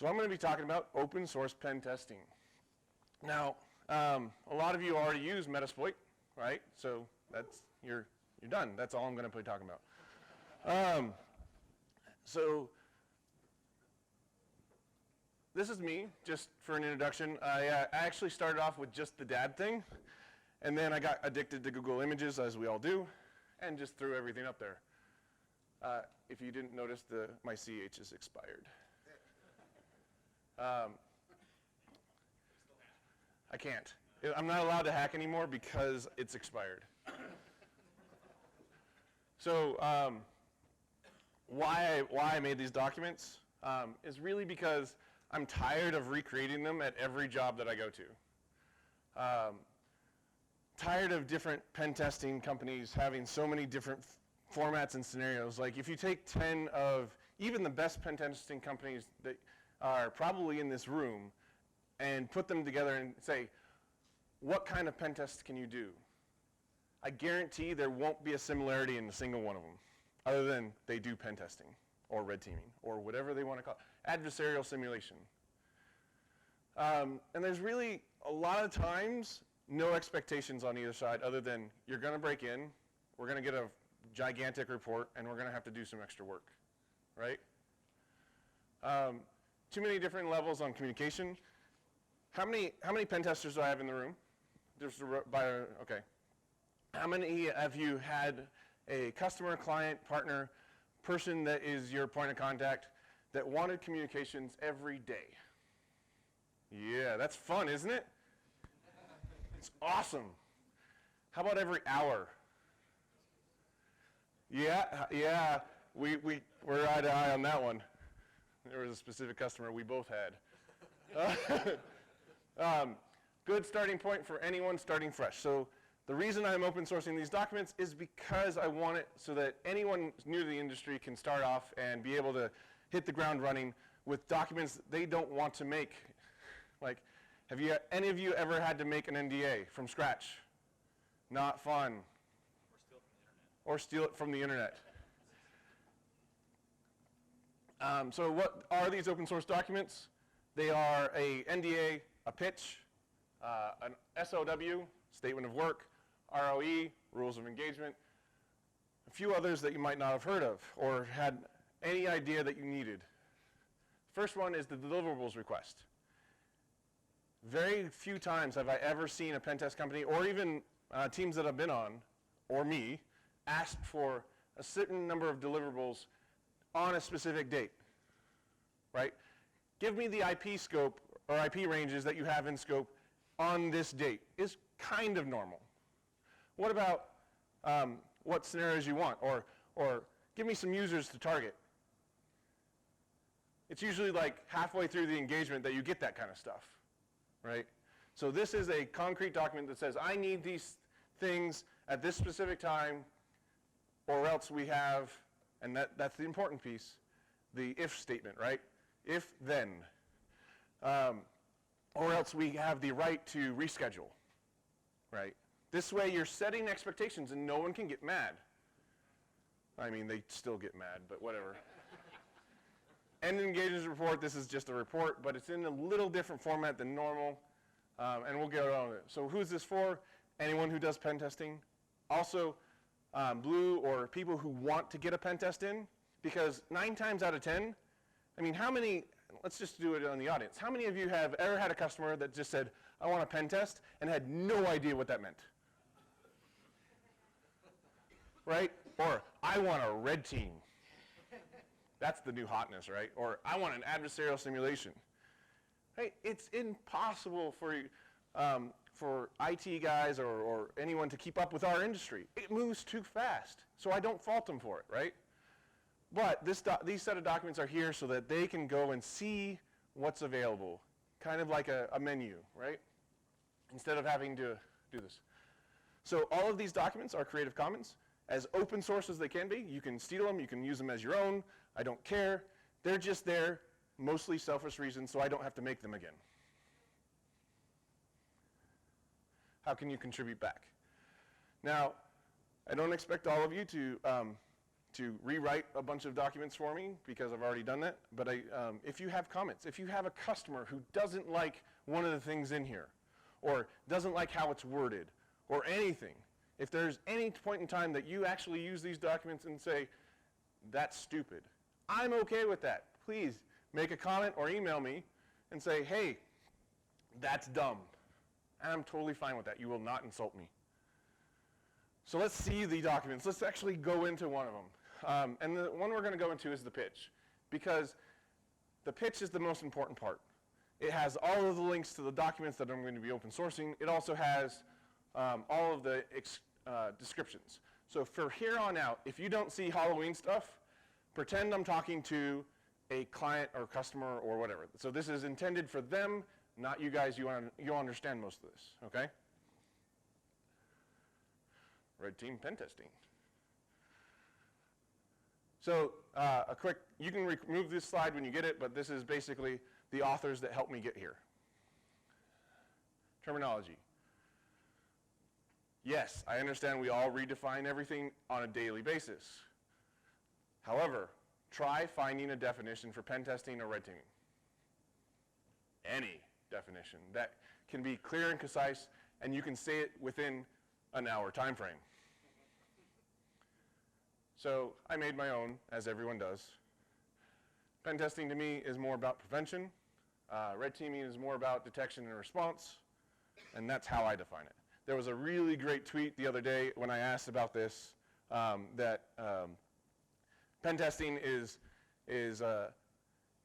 I'm going to be talking about open source pen testing. Now, a lot of you already use Metasploit, right? So that's, you're done. That's all I'm going to be talking about. So this is me, just for an introduction. I actually started off with just the dad thing, and then I got addicted to Google Images, as we all do, and just threw everything up there. If you didn't notice, my CH is expired. I can't. I'm not allowed to hack anymore because it's expired. So why I made these documents is really because I'm tired of recreating them at every job that I go to. Tired of different pen testing companies having so many different formats and scenarios. Like if you take 10 of even the best pen testing companies that are probably in this room and put them together and say, what kind of pen test can you do? I guarantee there won't be a similarity in a single one of them, other than they do pen testing or red teaming or whatever they want to call it, adversarial simulation. And there's really a lot of times no expectations on either side other than you're going to break in, we're going to get a gigantic report, and we're going to have to do some extra work, right? Too many different levels on communication. How many pen testers do I have in the room? Okay. How many of you had a customer, client, partner, person that is your point of contact that wanted communications every day? Yeah, that's fun, isn't it? It's awesome. How about every hour? Yeah, we're eye to eye on that one. There was a specific customer we both had. Good starting point for anyone starting fresh. So the reason I'm open sourcing these documents is because I want it so that anyone new to the industry can start off and be able to hit the ground running with documents they don't want to make. Like, have any of you ever had to make an NDA from scratch? Not fun. Or steal it from the internet. So what are these open source documents? They are a NDA, a pitch, an SOW, statement of work, ROE, rules of engagement, a few others that you might not have heard of or had any idea that you needed. First one is the deliverables request. Very few times have I ever seen a pen test company or even teams that I've been on, or me, asked for a certain number of deliverables on a specific date, right? Give me the IP scope or IP ranges that you have in scope on this date is kind of normal. What about what scenarios you want, or give me some users to target? It's usually like halfway through the engagement that you get that kind of stuff, right? So this is a concrete document that says, I need these things at this specific time, or else we have, and that's the important piece, the if statement, right? If then. Or else we have the right to reschedule, right? This way you're setting expectations and no one can get mad. I mean, they still get mad, but whatever. End engagement report, this is just a report, but it's in a little different format than normal, and we'll get on it. So who's this for? Anyone who does pen testing. Also, blue or people who want to get a pen test in, because 9 times out of 10, I mean, how many, let's just do it on the audience. How many of you have ever had a customer that just said, I want a pen test, and had no idea what that meant? Right? Or, I want a red team. That's the new hotness, right? Or, I want an adversarial simulation. Hey, it's impossible for you, for IT guys or anyone to keep up with our industry. It moves too fast, so I don't fault them for it, right? But these set of documents are here so that they can go and see what's available, kind of like a menu, right? Instead of having to do this. So all of these documents are Creative Commons, as open source as they can be. You can steal them, you can use them as your own. I don't care. They're just there, mostly selfish reasons, so I don't have to make them again. How can you contribute back? Now, I don't expect all of you to to rewrite a bunch of documents for me because I've already done that. But if you have comments, if you have a customer who doesn't like one of the things in here, or doesn't like how it's worded, or anything, if there's any point in time that you actually use these documents and say, that's stupid, I'm okay with that. Please make a comment or email me and say, hey, that's dumb. And I'm totally fine with that. You will not insult me. So let's see the documents. Let's actually go into one of them. And the one we're going to go into is the pitch, because the pitch is the most important part. It has all of the links to the documents that I'm going to be open sourcing. It also has all of the descriptions. So for here on out, if you don't see Halloween stuff, pretend I'm talking to a client or customer or whatever. So this is intended for them, not you guys. You'll understand most of this, okay? Red team pen testing. So a quick, you can remove this slide when you get it, but this is basically the authors that helped me get here. Terminology. Yes, I understand we all redefine everything on a daily basis. However, try finding a definition for pen testing or red teaming. Any definition that can be clear and concise, and you can say it within an hour time frame. So I made my own, as everyone does. Pen testing to me is more about prevention. Red teaming is more about detection and response, and that's how I define it. There was a really great tweet the other day when I asked about this, that pen testing is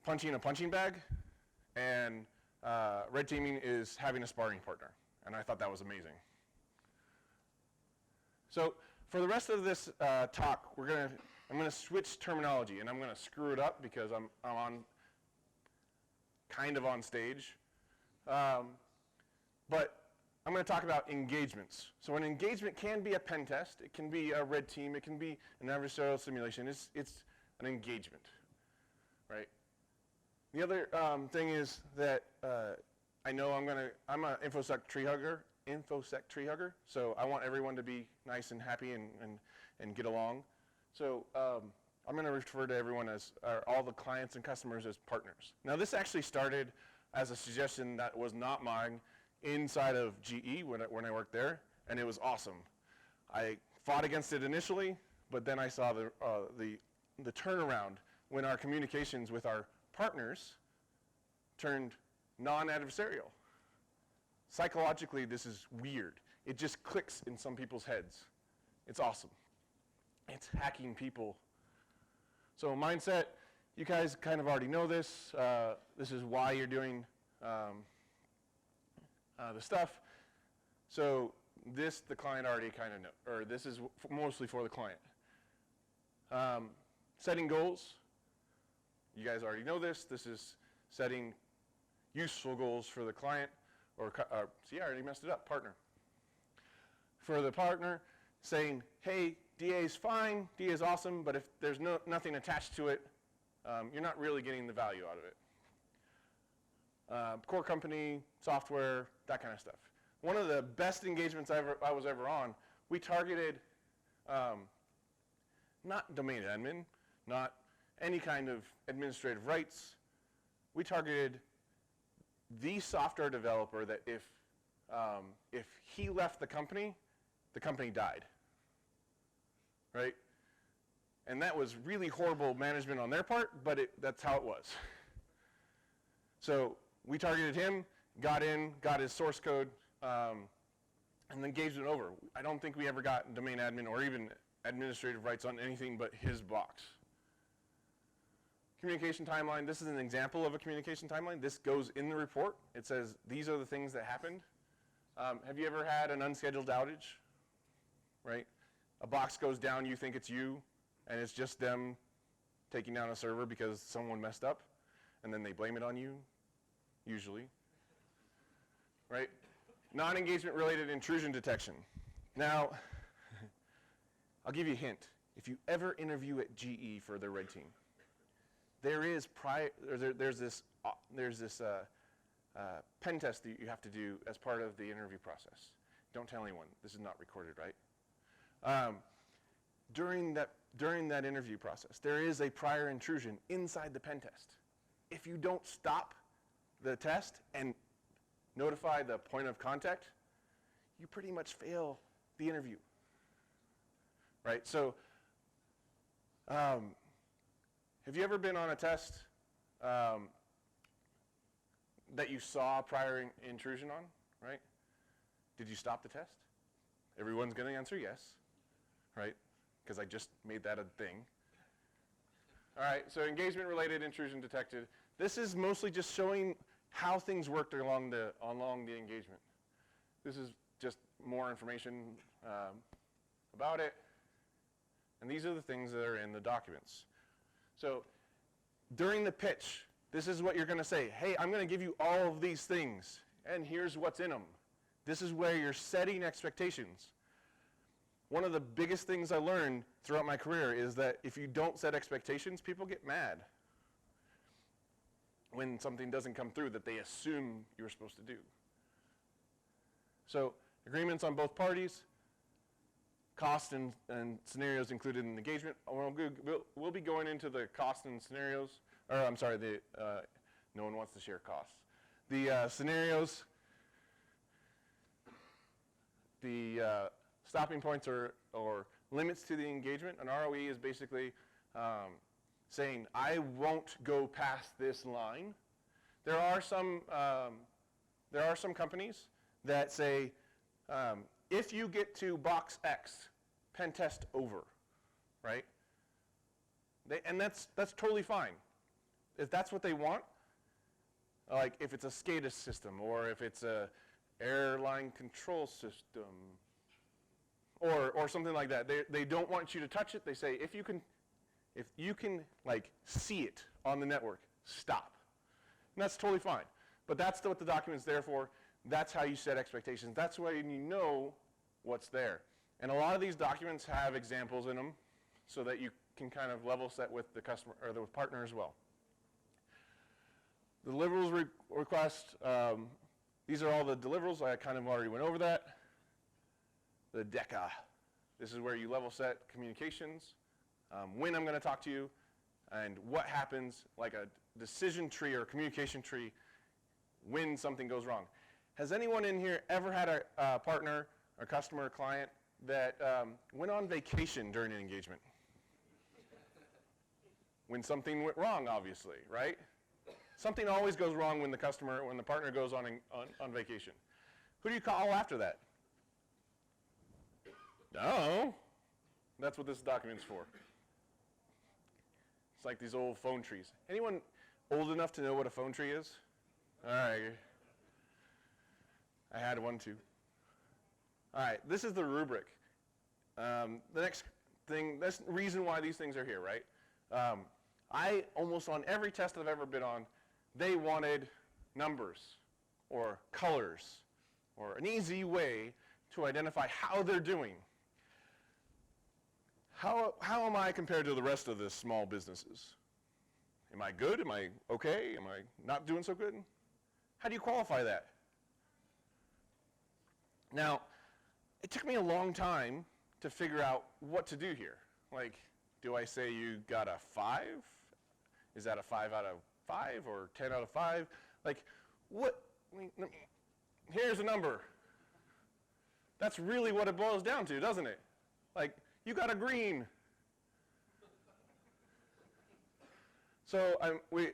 punching a punching bag, and red teaming is having a sparring partner. And I thought that was amazing. So for the rest of this talk, I'm gonna switch terminology, and I'm gonna screw it up because I'm kind of on stage. But I'm going to talk about engagements. So an engagement can be a pen test, it can be a red team, it can be an adversarial simulation. It's an engagement, right? The other thing is that I know I'm an InfoSec tree hugger, so I want everyone to be nice and happy and get along. So I'm going to refer to everyone as, all the clients and customers as partners. Now this actually started as a suggestion that was not mine inside of GE when I worked there, and it was awesome. I fought against it initially, but then I saw the turnaround when our communications with our partners turned non-adversarial. Psychologically, this is weird. It just clicks in some people's heads. It's awesome. It's hacking people. So mindset, you guys kind of already know this. This is why you're doing the stuff. So this, the client already kind of know, or this is mostly for the client. Setting goals, you guys already know this. This is setting useful goals for the client, or see, I already messed it up, partner. For the partner, saying, hey, DA is fine, DA is awesome, but if there's nothing attached to it, you're not really getting the value out of it. Core company, software, that kind of stuff. One of the best engagements I was ever on, we targeted not domain admin, not any kind of administrative rights. We targeted the software developer that if he left the company died, right? And that was really horrible management on their part, but that's how it was. So we targeted him, got his source code, and then engagement over. I don't think we ever got domain admin or even administrative rights on anything but his box. Communication timeline, this is an example of a communication timeline. This goes in the report. It says these are the things that happened. Have you ever had an unscheduled outage, right? A box goes down, you think it's you, and it's just them taking down a server because someone messed up, and then they blame it on you, usually, right? Non-engagement related intrusion detection. Now, I'll give you a hint. If you ever interview at GE for their red team, there's this pen test that you have to do as part of the interview process. Don't tell anyone. This is not recorded, right? During that during that interview process, there is a prior intrusion inside the pen test. If you don't stop the test and notify the point of contact, you pretty much fail the interview, right? So, have you ever been on a test that you saw prior intrusion on, right? Did you stop the test? Everyone's going to answer yes, right? Because I just made that a thing. All right, so engagement-related intrusion detected. This is mostly just showing how things worked along the engagement. This is just more information about it. And these are the things that are in the documents. So during the pitch, this is what you're going to say. Hey, I'm going to give you all of these things, and here's what's in them. This is where you're setting expectations. One of the biggest things I learned throughout my career is that if you don't set expectations, people get mad when something doesn't come through that they assume you were supposed to do. So agreements on both parties, cost and scenarios included in the engagement. We'll be going into the cost and scenarios, or I'm sorry, no one wants to share costs. The scenarios, the stopping points or limits to the engagement. An ROE is basically saying, I won't go past this line. There are some companies that say, if you get to box X, pen test over, right? And that's totally fine. If that's what they want, like if it's a SCADA system or if it's a airline control system or something like that, they don't want you to touch it. They say, if you can like see it on the network, stop. And that's totally fine. But that's what the document's there for. That's how you set expectations. That's why you know what's there. And a lot of these documents have examples in them so that you can kind of level set with the customer or the partner as well. The deliverables request, these are all the deliverables. I kind of already went over that. The DECA, this is where you level set communications, when I'm going to talk to you, and what happens, like a decision tree or a communication tree, when something goes wrong. Has anyone in here ever had a partner or customer or client that went on vacation during an engagement? When something went wrong, obviously, right? Something always goes wrong when the partner goes on vacation. Who do you call after that? No. That's what this document's for. It's like these old phone trees. Anyone old enough to know what a phone tree is? All right. I had one too. All right, this is the rubric. The next thing, that's the reason why these things are here, right? I almost on every test I've ever been on, they wanted numbers or colors or an easy way to identify how they're doing. How am I compared to the rest of the small businesses? Am I good? Am I okay? Am I not doing so good? How do you qualify that? Now, it took me a long time to figure out what to do here. Like, do I say you got a 5? Is that a 5 out of 5 or 10 out of 5? Like, what? Here's a number. That's really what it boils down to, doesn't it? Like, you got a green. So there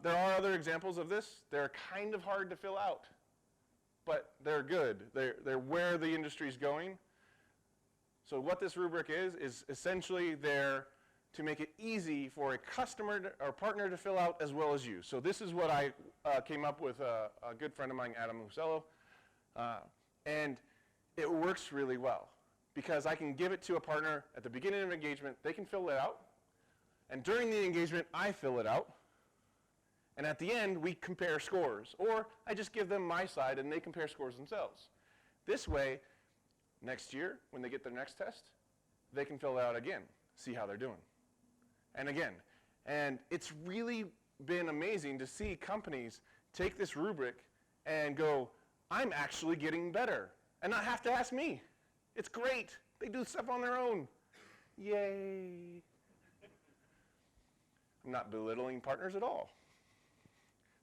are other examples of this. They're kind of hard to fill out, but they're good. They're where the industry's going. So what this rubric is essentially there to make it easy for a customer or partner to fill out as well as you. So this is what I came up with a good friend of mine, Adam Musello, and it works really well because I can give it to a partner at the beginning of engagement. They can fill it out, and during the engagement, I fill it out, and at the end, we compare scores, or I just give them my side and they compare scores themselves. This way, next year, when they get their next test, they can fill it out again, see how they're doing. And again, and it's really been amazing to see companies take this rubric and go, I'm actually getting better, and not have to ask me. It's great. They do stuff on their own. Yay. I'm not belittling partners at all.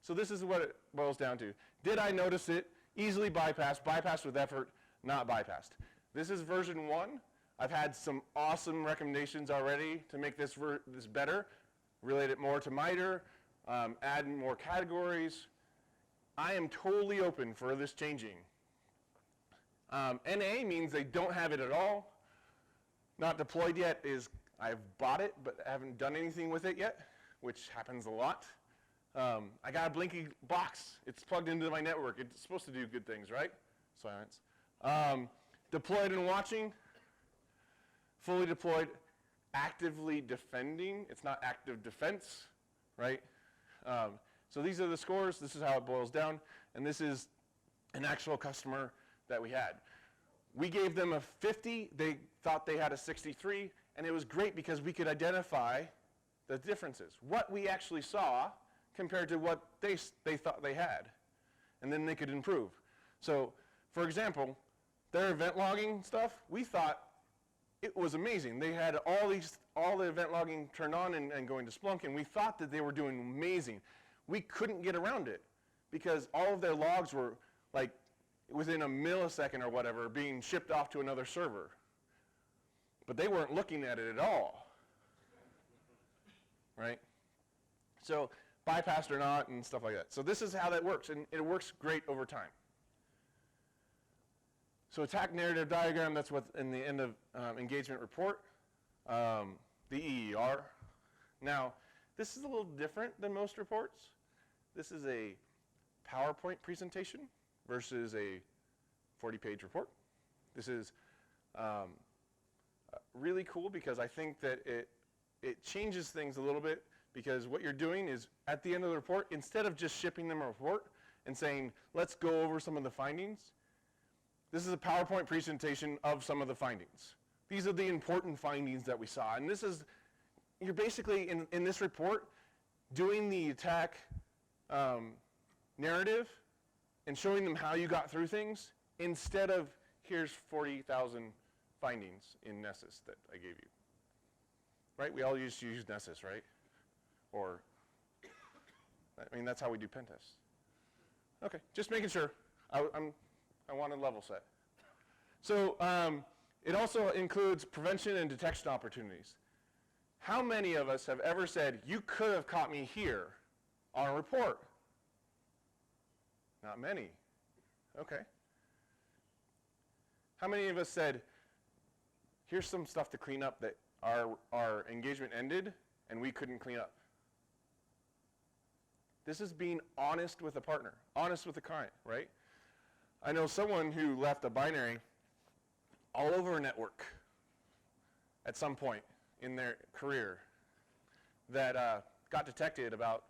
So this is what it boils down to. Did I notice it? Easily bypassed, bypassed with effort, not bypassed. This is version 1. I've had some awesome recommendations already to make this better, relate it more to MITRE, add more categories. I am totally open for this changing. NA means they don't have it at all. Not deployed yet is I've bought it, but haven't done anything with it yet, which happens a lot. I got a blinking box. It's plugged into my network. It's supposed to do good things, right? Silence. Deployed and watching. Fully deployed, actively defending. It's not active defense, right? So these are the scores. This is how it boils down. And this is an actual customer that we had. We gave them a 50. They thought they had a 63. And it was great because we could identify the differences, what we actually saw compared to what they thought they had. And then they could improve. So, for example, their event logging stuff, we thought it was amazing. They had all the event logging turned on and going to Splunk, and we thought that they were doing amazing. We couldn't get around it because all of their logs were like within a millisecond or whatever being shipped off to another server. But they weren't looking at it at all, right? So bypassed or not and stuff like that. So this is how that works, and it works great over time. So attack narrative diagram, that's what's in the end of engagement report, the EER. Now, this is a little different than most reports. This is a PowerPoint presentation versus a 40-page report. This is really cool because I think that it changes things a little bit, because what you're doing is at the end of the report, instead of just shipping them a report and saying, let's go over some of the findings, this is a PowerPoint presentation of some of the findings. These are the important findings that we saw. And this is, you're basically, in this report, doing the attack narrative and showing them how you got through things, instead of, here's 40,000 findings in Nessus that I gave you. Right? We all used to use Nessus, right? Or, I mean, that's how we do pen tests. Okay, just making sure. I want to level set. So it also includes prevention and detection opportunities. How many of us have ever said, you could have caught me here on a report? Not many. Okay. How many of us said, here's some stuff to clean up that our engagement ended and we couldn't clean up? This is being honest with a partner, honest with the client, right? I know someone who left a binary all over a network at some point in their career that got detected about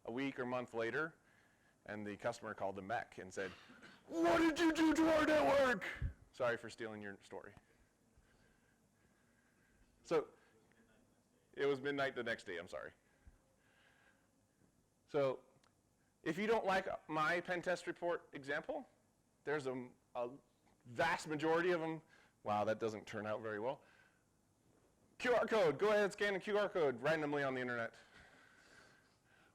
a week or month later, and the customer called them back and said, what did you do to our network? Sorry for stealing your story. So it was midnight the next day, I'm sorry. So if you don't like my pen test report example, there's a vast majority of them. Wow, that doesn't turn out very well. QR code, go ahead and scan a QR code randomly on the internet.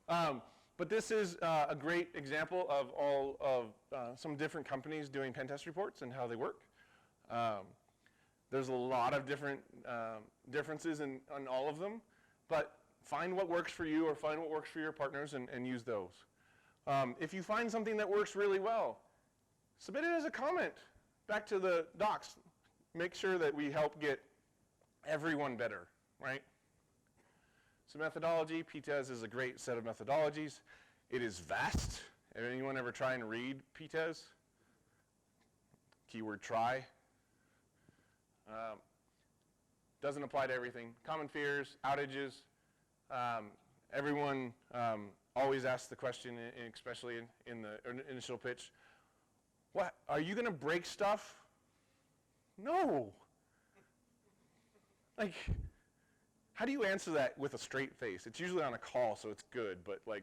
But this is a great example of all of some different companies doing pen test reports and how they work. There's a lot of different differences in all of them, but find what works for you or find what works for your partners and use those. If you find something that works really well, submit it as a comment back to the docs. Make sure that we help get everyone better, right? So methodology, PTES is a great set of methodologies. It is vast. Anyone ever try and read PTES? Keyword try. Doesn't apply to everything. Common fears, outages. Everyone always asks the question, especially in the initial pitch, what, are you going to break stuff? No. Like, how do you answer that with a straight face? It's usually on a call, so it's good, but like,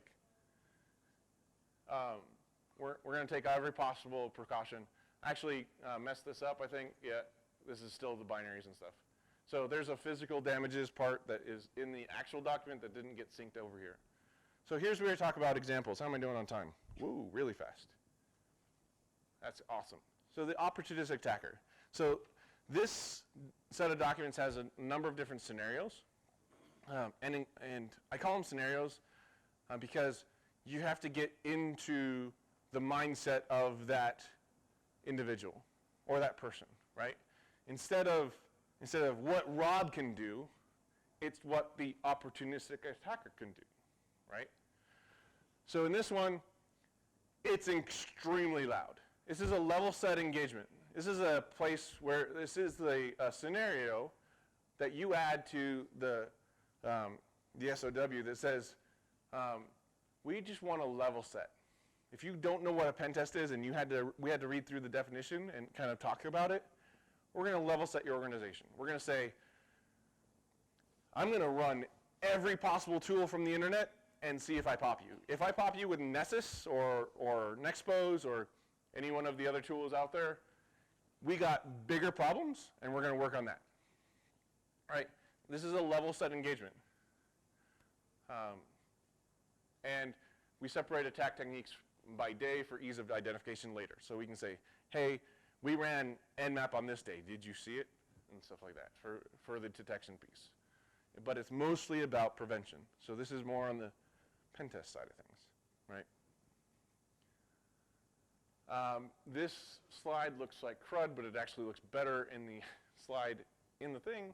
we're going to take every possible precaution. Actually, messed this up, I think. Yeah, this is still the binaries and stuff. So there's a physical damages part that is in the actual document that didn't get synced over here. So here's where we talk about examples. How am I doing on time? Woo, really fast. That's awesome. So the opportunistic attacker. So this set of documents has a number of different scenarios. And I call them scenarios because you have to get into the mindset of that individual or that person, right? Instead of what Rob can do, it's what the opportunistic attacker can do, right? So in this one, it's extremely loud. This is a level set engagement. This is a place where this is the scenario that you add to the SOW that says, we just want a level set. If you don't know what a pen test is and we had to read through the definition and kind of talk about it, we're going to level set your organization. We're going to say, I'm going to run every possible tool from the internet and see if I pop you. If I pop you with Nessus or Nexpose or any one of the other tools out there, we got bigger problems and we're going to work on that. All right, this is a level set engagement. And we separate attack techniques by day for ease of identification later. So we can say, hey, we ran Nmap on this day. Did you see it? And stuff like that for the detection piece. But it's mostly about prevention. So this is more on the pen test side of things, right? This slide looks like crud, but it actually looks better in the slide in the thing.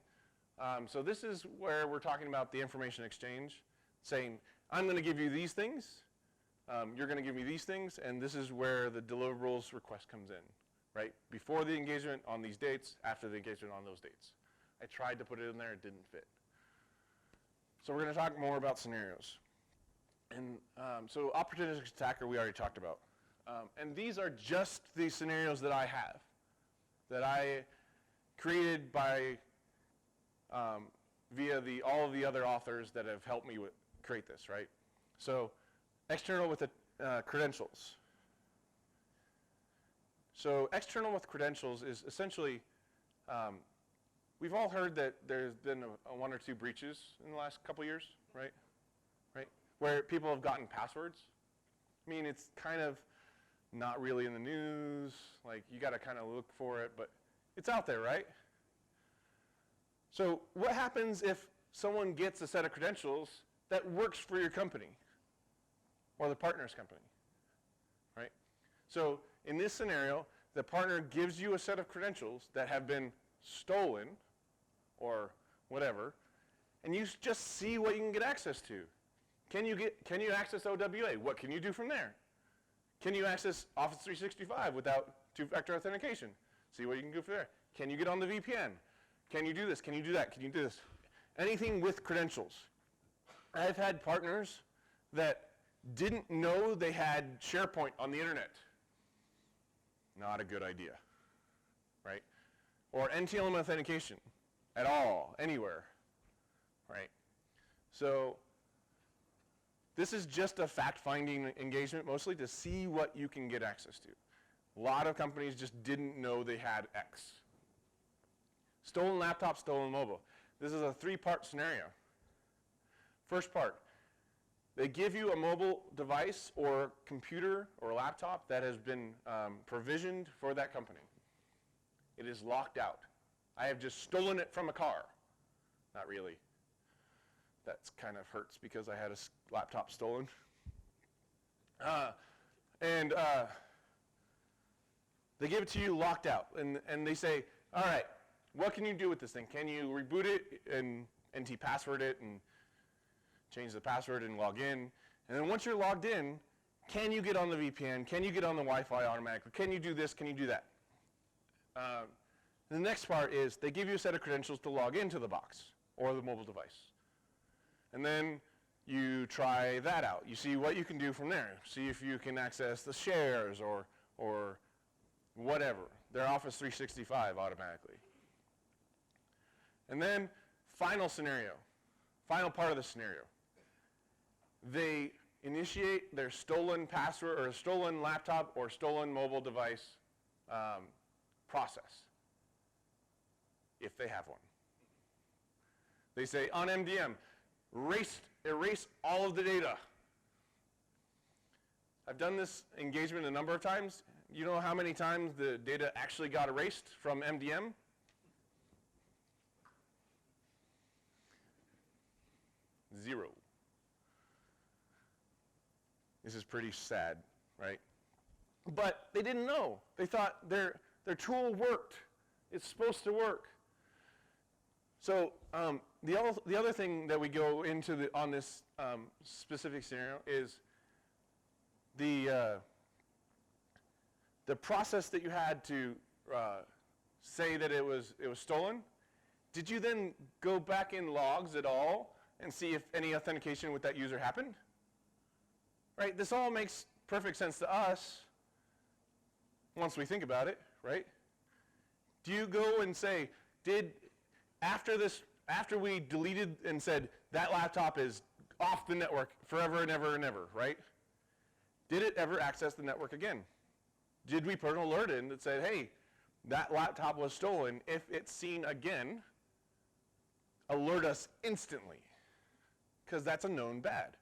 So this is where we're talking about the information exchange, saying, I'm going to give you these things, you're going to give me these things, and this is where the deliverables request comes in, right? Before the engagement on these dates, after the engagement on those dates. I tried to put it in there, it didn't fit. So we're going to talk more about scenarios. And so opportunistic attacker we already talked about. And these are just the scenarios that I have, that I created by via all of the other authors that have helped me create this, right? So external with the credentials. So external with credentials is essentially, we've all heard that there's been one or two breaches in the last couple years, right? Right? Where people have gotten passwords. I mean, it's kind of not really in the news, like you got to kind of look for it, but it's out there, right? So what happens if someone gets a set of credentials that works for your company or the partner's company, right? So in this scenario, the partner gives you a set of credentials that have been stolen or whatever, and you just see what you can get access to. Can you access OWA? What can you do from there? Can you access Office 365 without two-factor authentication? See what you can do from there. Can you get on the VPN? Can you do this? Can you do that? Can you do this? Anything with credentials. I've had partners that didn't know they had SharePoint on the internet. Not a good idea, right? Or NTLM authentication at all, anywhere, right? So this is just a fact-finding engagement mostly to see what you can get access to. A lot of companies just didn't know they had X. Stolen laptop, stolen mobile. This is a three-part scenario. First part, they give you a mobile device or computer or laptop that has been provisioned for that company. It is locked out. I have just stolen it from a car. Not really. That kind of hurts because I had a laptop stolen. They give it to you locked out, and they say, all right, what can you do with this thing? Can you reboot it and NT password it and change the password and log in? And then once you're logged in, can you get on the VPN? Can you get on the Wi-Fi automatically? Can you do this? Can you do that? The next part is they give you a set of credentials to log into the box or the mobile device. And then you try that out. You see what you can do from there. See if you can access the shares or whatever, their Office 365 automatically. And then final scenario, final part of the scenario. They initiate their stolen password or stolen laptop or stolen mobile device process, if they have one. They say on MDM, erase all of the data. I've done this engagement a number of times. You know how many times the data actually got erased from MDM? Zero. This is pretty sad, right? But they didn't know. They thought their tool worked. It's supposed to work. So the other thing that we go into on this specific scenario is the process that you had to say that it was stolen. Did you then go back in logs at all and see if any authentication with that user happened? Right? This all makes perfect sense to us once we think about it, right? Do you go and say, after we deleted and said that laptop is off the network forever and ever and ever, right? Did it ever access the network again? Did we put an alert in that said, hey, that laptop was stolen? If it's seen again, alert us instantly, because that's a known bad,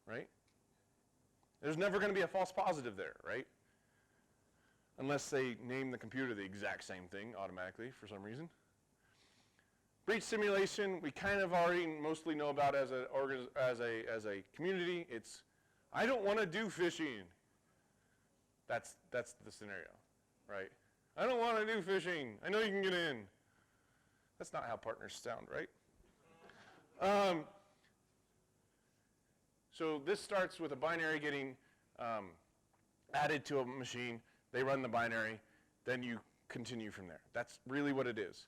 right? There's never going to be a false positive there, right? Unless they name the computer the exact same thing automatically for some reason. Breach simulation, we kind of already mostly know about as a community. It's, I don't want to do phishing. That's the scenario, right? I don't want to do phishing. I know you can get in. That's not how partners sound, right? So this starts with a binary getting added to a machine. They run the binary. Then you continue from there. That's really what it is.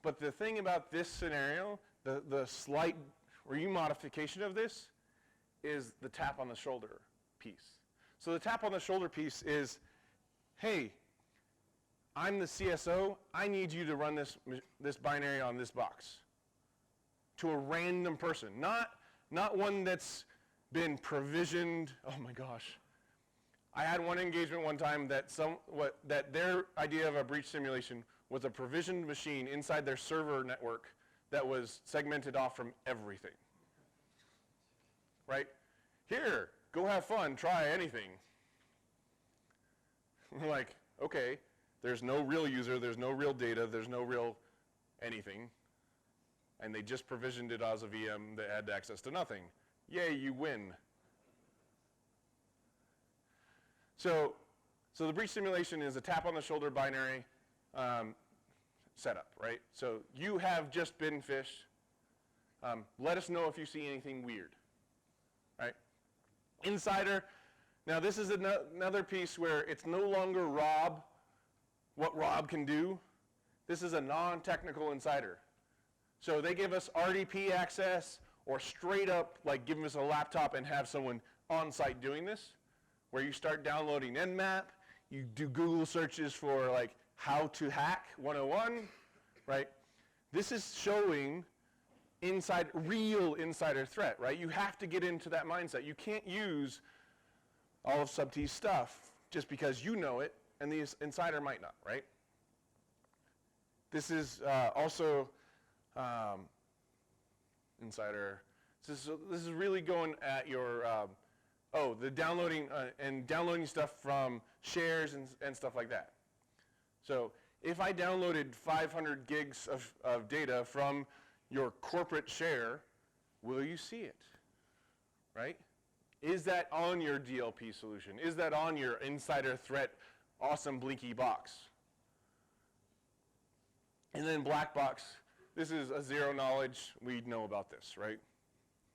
But the thing about this scenario, the slight remodification of this, is the tap on the shoulder piece. So the tap on the shoulder piece is, hey, I'm the CSO. I need you to run this binary on this box to a random person, not one that's been provisioned. Oh my gosh. I had one engagement one time that their idea of a breach simulation was a provisioned machine inside their server network that was segmented off from everything. Right? Here, go have fun, try anything. We're like, okay, there's no real user, there's no real data, there's no real anything, and they just provisioned it as a VM that had access to nothing. Yay, you win. So the breach simulation is a tap on the shoulder binary setup, right? So you have just been phished. Let us know if you see anything weird, right? Insider, now this is another piece where it's no longer Rob, what Rob can do. This is a non-technical insider. So they give us RDP access or straight up like give us a laptop and have someone on site doing this, where you start downloading Nmap, you do Google searches for like how to hack 101, right? This is showing real insider threat, right? You have to get into that mindset. You can't use all of Sub-T's stuff just because you know it and the insider might not, right? This is also insider. This is really going at your, the downloading and downloading stuff from shares and stuff like that. So if I downloaded 500 gigs of data from your corporate share, will you see it, right? Is that on your DLP solution? Is that on your insider threat awesome blinky box? And then black box, this is a zero knowledge. We know about this, right?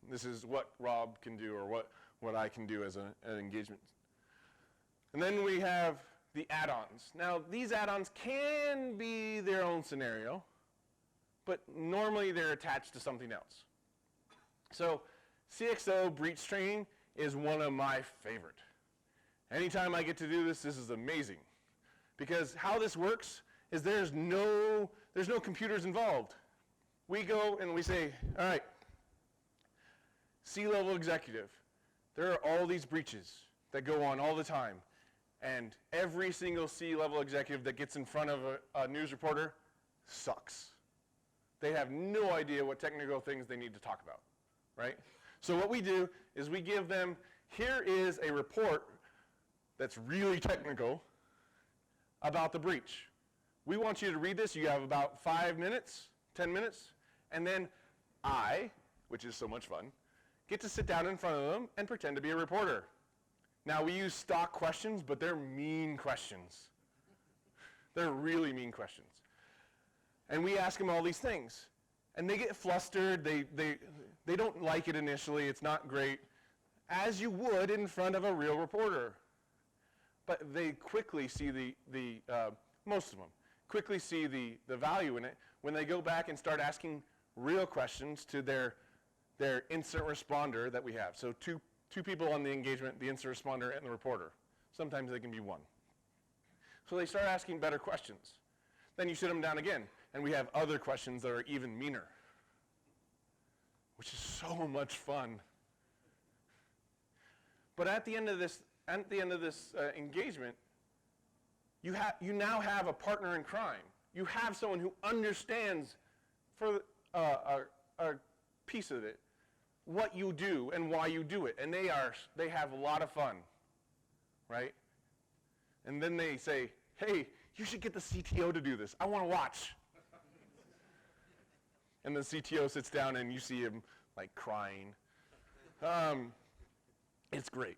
This is what Rob can do or what I can do as an engagement. And then we have the add-ons. Now, these add-ons can be their own scenario, but normally they're attached to something else. So CXO breach training is one of my favorite. Anytime I get to do this, this is amazing. Because how this works is there's no computers involved. We go and we say, all right, C-level executive, there are all these breaches that go on all the time. And every single C-level executive that gets in front of a news reporter sucks. They have no idea what technical things they need to talk about, right? So what we do is we give them, here is a report that's really technical about the breach. We want you to read this. You have about 5 minutes, 10 minutes, and then I, which is so much fun, get to sit down in front of them and pretend to be a reporter. Now, we use stock questions, but they're mean questions. They're really mean questions. And we ask them all these things. And they get flustered. They don't like it initially. It's not great, as you would in front of a real reporter. But they quickly see most of them, quickly see the value in it when they go back and start asking real questions to their incident responder that we have. So two people on the engagement, the incident responder and the reporter. Sometimes they can be one. So they start asking better questions. Then you sit them down again, and we have other questions that are even meaner, which is so much fun. But at the end of this engagement, you now have a partner in crime. You have someone who understands for a piece of it what you do and why you do it, and they have a lot of fun, right? And then they say, hey, you should get the CTO to do this. I want to watch. And the CTO sits down and you see him like crying. It's great.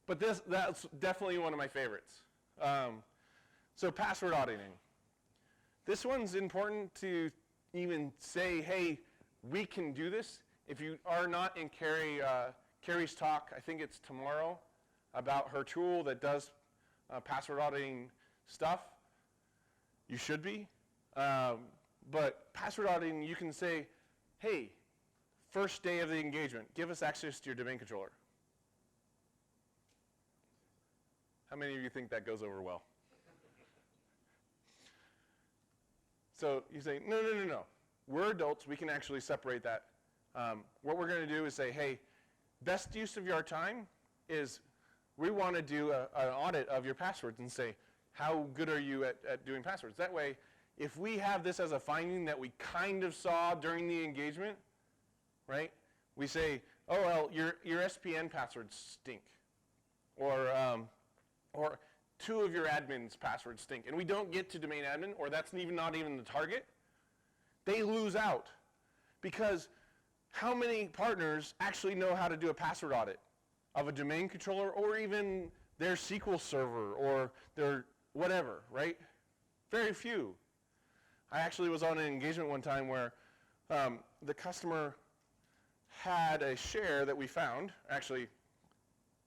But that's definitely one of my favorites. So password auditing. This one's important to even say, hey, we can do this. If you are not in Carrie's talk, I think it's tomorrow, about her tool that does password auditing stuff, you should be. But password auditing, you can say, hey, first day of the engagement, give us access to your domain controller. How many of you think that goes over well? So you say, no. We're adults. We can actually separate that. What we're going to do is say, hey, best use of your time is we want to do an audit of your passwords and say, how good are you at doing passwords? That way, if we have this as a finding that we kind of saw during the engagement, right, we say, oh, well, your SPN passwords stink. Or 2 of your admin's passwords stink, and we don't get to domain admin, or that's not even the target, they lose out. Because how many partners actually know how to do a password audit of a domain controller or even their SQL server or their whatever, right? Very few. I actually was on an engagement one time where the customer had a share that we found, actually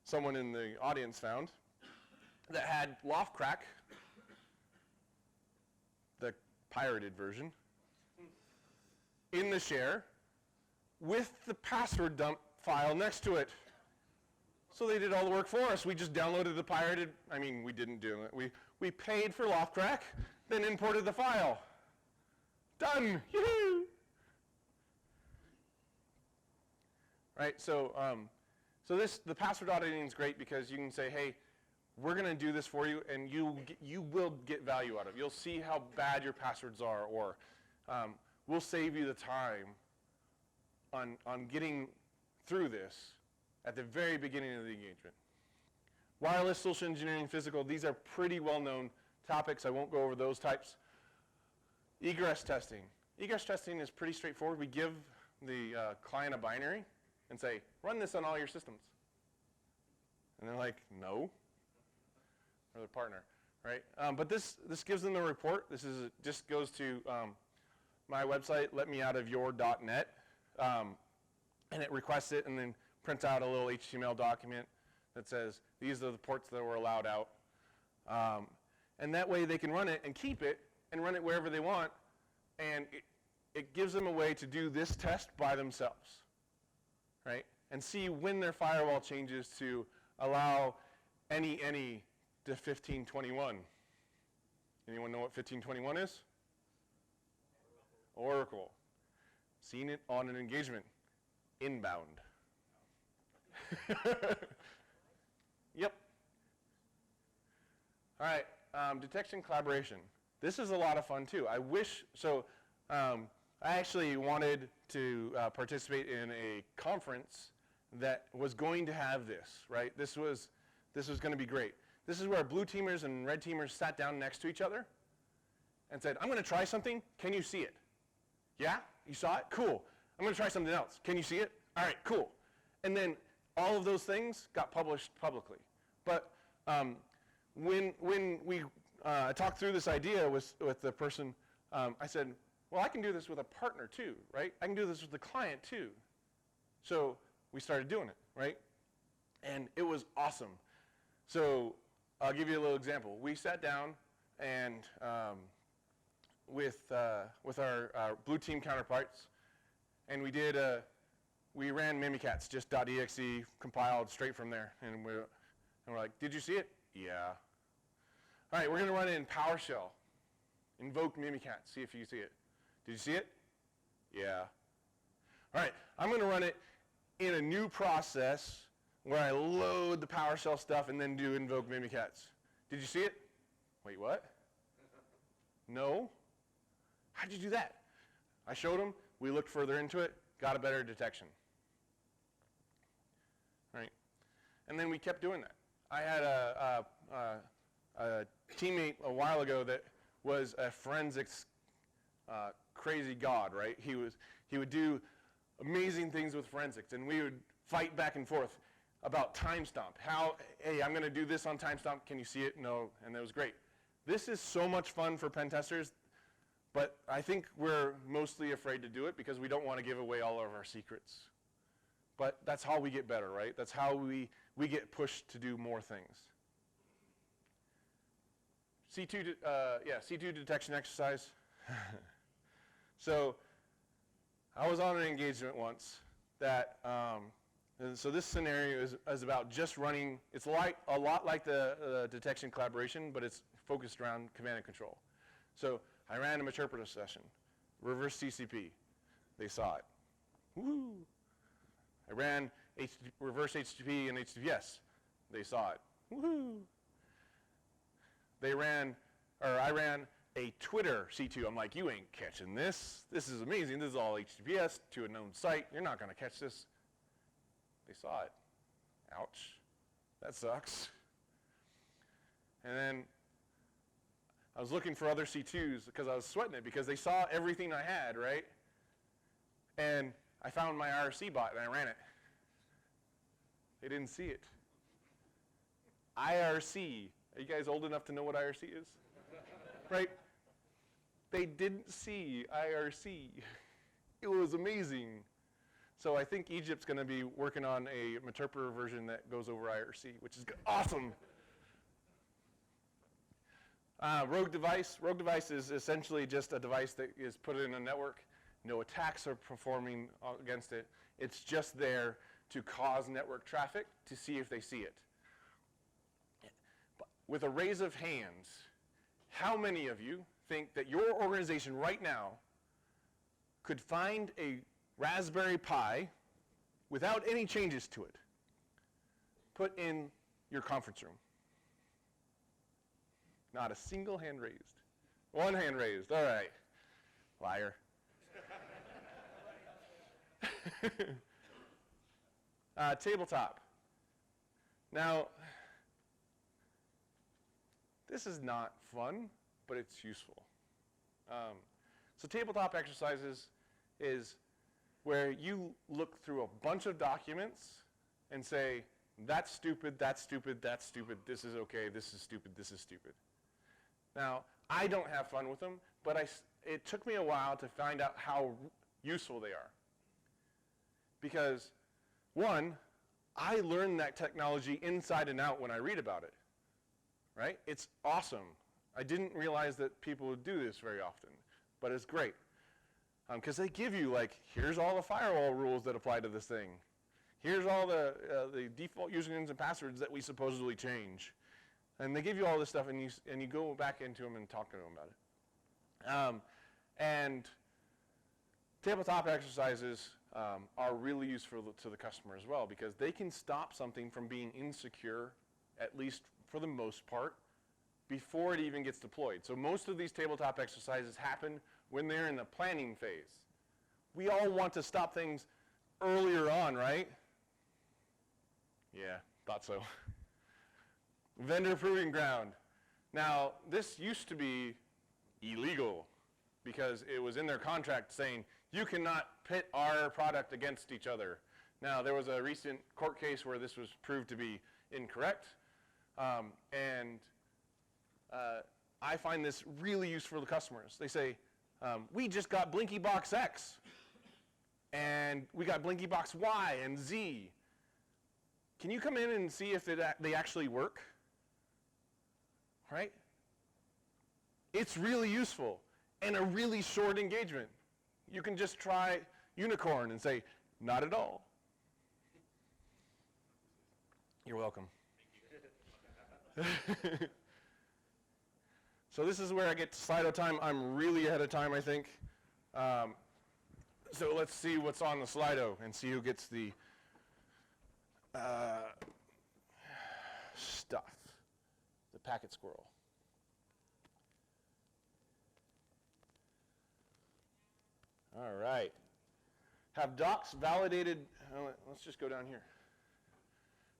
someone in the audience found, that had Loftcrack, the pirated version, in the share with the password dump file next to it. So they did all the work for us. We just downloaded the pirated, we didn't do it. We paid for Loftcrack, then imported the file. Done, yoo-hoo! Right, so the password auditing is great because you can say, hey, we're going to do this for you, and you will get value out of it. You'll see how bad your passwords are, or we'll save you the time on getting through this at the very beginning of the engagement. Wireless, social engineering, physical, these are pretty well-known topics. I won't go over those types. Egress testing. Egress testing is pretty straightforward. We give the client a binary and say, run this on all your systems. And they're like, no. Or their partner, right? But this gives them the report. This just goes to my website, letmeoutofyour.net, and it requests it and then prints out a little HTML document that says these are the ports that were allowed out. And that way they can run it and keep it and run it wherever they want, and it gives them a way to do this test by themselves, right? And see when their firewall changes to allow any to 1521. Anyone know what 1521 is? Oracle. Seen it on an engagement. Inbound. Yep. All right, detection collaboration. This is a lot of fun too. I wish, so I actually wanted to participate in a conference that was going to have this, right? This was going to be great. This is where blue teamers and red teamers sat down next to each other and said, I'm going to try something. Can you see it? Yeah? You saw it? Cool. I'm going to try something else. Can you see it? All right, cool. And then all of those things got published publicly. But when we talked through this idea with the person, I said, well, I can do this with a partner too, right? I can do this with the client too. So we started doing it, right? And it was awesome. So I'll give you a little example. We sat down and with our blue team counterparts, and we ran Mimikatz, just .exe compiled straight from there, and we're like, did you see it? Yeah. All right, we're going to run it in PowerShell. Invoke Mimikatz, see if you see it. Did you see it? Yeah. All right, I'm going to run it in a new process where I load the PowerShell stuff and then do invoke Mimikatz. Did you see it? Wait, what? No. How'd you do that? I showed them. We looked further into it, got a better detection. Right? And then we kept doing that. I had a teammate a while ago that was a forensics crazy god, right? He would do amazing things with forensics, and we would fight back and forth about timestamp. Hey, I'm going to do this on timestamp. Can you see it? No, and that was great. This is so much fun for pen testers, but I think we're mostly afraid to do it because we don't want to give away all of our secrets. But that's how we get better, right? That's how we get pushed to do more things. C2 detection exercise. So I was on an engagement once that, and so this scenario is about just running, it's a lot like the detection collaboration, but it's focused around command and control. So I ran a interpreter session, reverse TCP. They saw it. Woo! I ran reverse HTTP and HTTPS. They saw it. Woohoo! I ran a Twitter C2. I'm like, you ain't catching this. This is amazing. This is all HTTPS to a known site. You're not going to catch this. They saw it. Ouch. That sucks. And then I was looking for other C2s because I was sweating it because they saw everything I had, right? And I found my IRC bot and I ran it. They didn't see it. IRC. Are you guys old enough to know what IRC is? Right? They didn't see IRC. It was amazing. So I think Egypt's going to be working on a interpreter version that goes over IRC, which is awesome. Rogue device. Rogue device is essentially just a device that is put in a network. No attacks are performing against it. It's just there to cause network traffic to see if they see it. With a raise of hands, how many of you think that your organization right now could find a Raspberry Pi without any changes to it, put in your conference room? Not a single hand raised. One hand raised. All right. Liar. Tabletop. Now, this is not fun, but it's useful. So tabletop exercises is where you look through a bunch of documents and say, that's stupid, that's stupid, that's stupid, this is okay, this is stupid, this is stupid. Now, I don't have fun with them, but it took me a while to find out how useful they are. Because, one, I learned that technology inside and out when I read about it, right? It's awesome. I didn't realize that people would do this very often, but it's great. Because they give you, like, here's all the firewall rules that apply to this thing. Here's all the default usernames and passwords that we supposedly change. And they give you all this stuff, and you go back into them and talk to them about it. And tabletop exercises are really useful to the customer as well, because they can stop something from being insecure, at least for the most part, before it even gets deployed. So most of these tabletop exercises happen when they're in the planning phase. we all want to stop things earlier on, right? Yeah, thought so. Vendor proving ground. Now, this used to be illegal because it was in their contract saying you cannot pit our product against each other. Now, there was a recent court case where this was proved to be incorrect, and I find this really useful to customers. They say, we just got Blinky Box X, and we got Blinky Box Y and Z. Can you come in and see if they actually work? Right? It's really useful and a really short engagement. You can just try Unicorn and say, not at all. You're welcome. So this is where I get to Slido time. I'm really ahead of time, I think. So let's see what's on the Slido and see who gets the stuff, the packet squirrel. All right. Have docs validated, let's just go down here.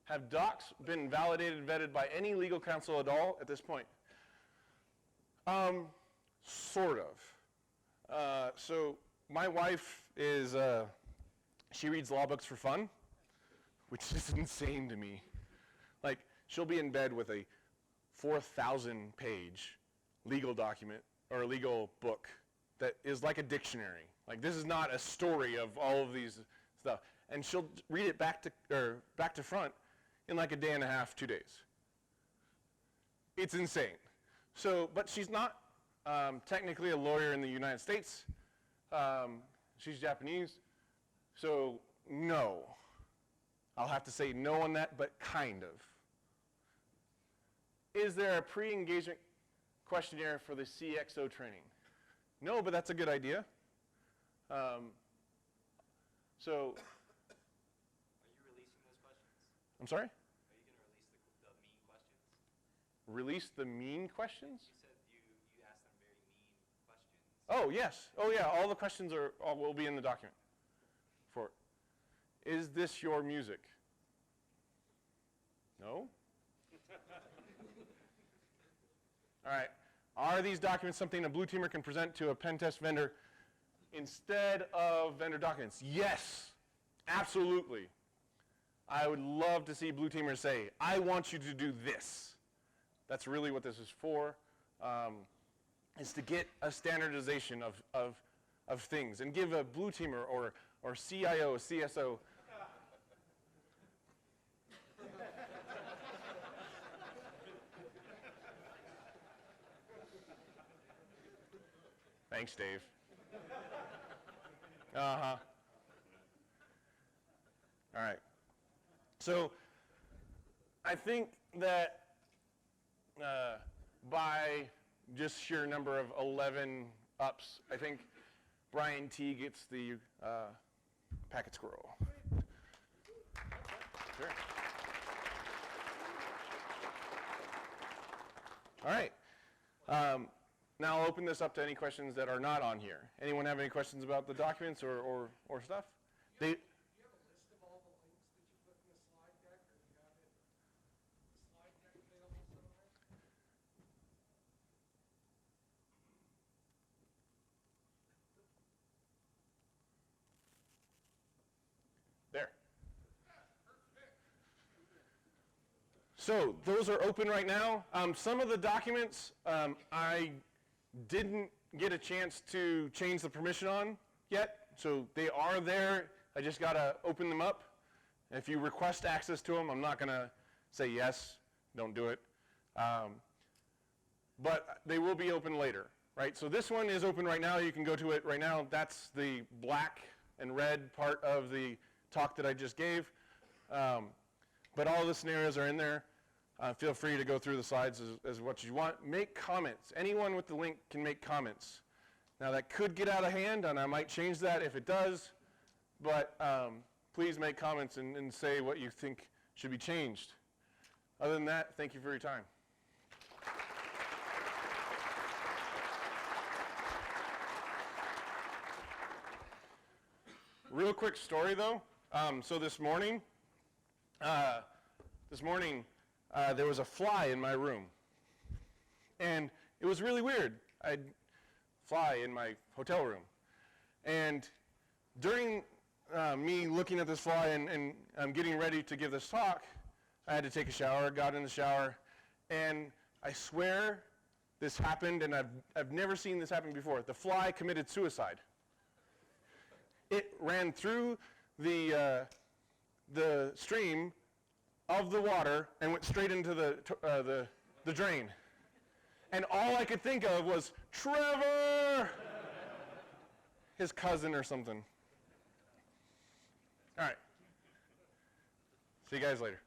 Have docs been validated, vetted by any legal counsel at all at this point? Sort of. So my wife is, she reads law books for fun, which is insane to me. Like, she'll be in bed with a 4,000-page legal document or legal book that is like a dictionary. Like, this is not a story of all of these stuff. And she'll read it back to front in like a day and a half, 2 days. It's insane. So, but she's not technically a lawyer in the United States. She's Japanese. So, no. I'll have to say no on that, but kind of. Is there a pre-engagement questionnaire for the CXO training? No, but that's a good idea. So, are you releasing those questions? I'm sorry? Are you going to release the mean questions? Release the mean questions? You said you asked them very mean questions. Oh, yes. Oh, yeah. All the questions will be in the document. For, is this your music? No? All right. Are these documents something a blue teamer can present to a pen test vendor instead of vendor documents? Yes, absolutely. I would love to see blue teamers say, I want you to do this. That's really what this is for, is to get a standardization of things and give a blue teamer or CIO, CSO, thanks, Dave. Uh-huh. All right. So I think that by just sheer number of 11 ups, I think Brian T gets the packet squirrel. Sure. All right. Now I'll open this up to any questions that are not on here. Anyone have any questions about the documents or stuff? Do you have a list of all the links that you put in the slide deck, or do you have the slide deck available somewhere? There. So those are open right now. Some of the documents I didn't get a chance to change the permission on yet, so they are there. I just got to open them up. If you request access to them, I'm not going to say yes, don't do it. But they will be open later, right? So this one is open right now. You can go to it right now. That's the black and red part of the talk that I just gave. But all the scenarios are in there. Feel free to go through the slides as what you want. Make comments. Anyone with the link can make comments. Now that could get out of hand, and I might change that if it does, but please make comments and say what you think should be changed. Other than that, thank you for your time. Real quick story though. So this morning, there was a fly in my room. And it was really weird. I'd fly in my hotel room. And during me looking at this fly and getting ready to give this talk, I had to take a shower, got in the shower, and I swear this happened, and I've never seen this happen before. The fly committed suicide. It ran through the stream of the water and went straight into the drain. And all I could think of was, Trevor! His cousin or something. All right. See you guys later.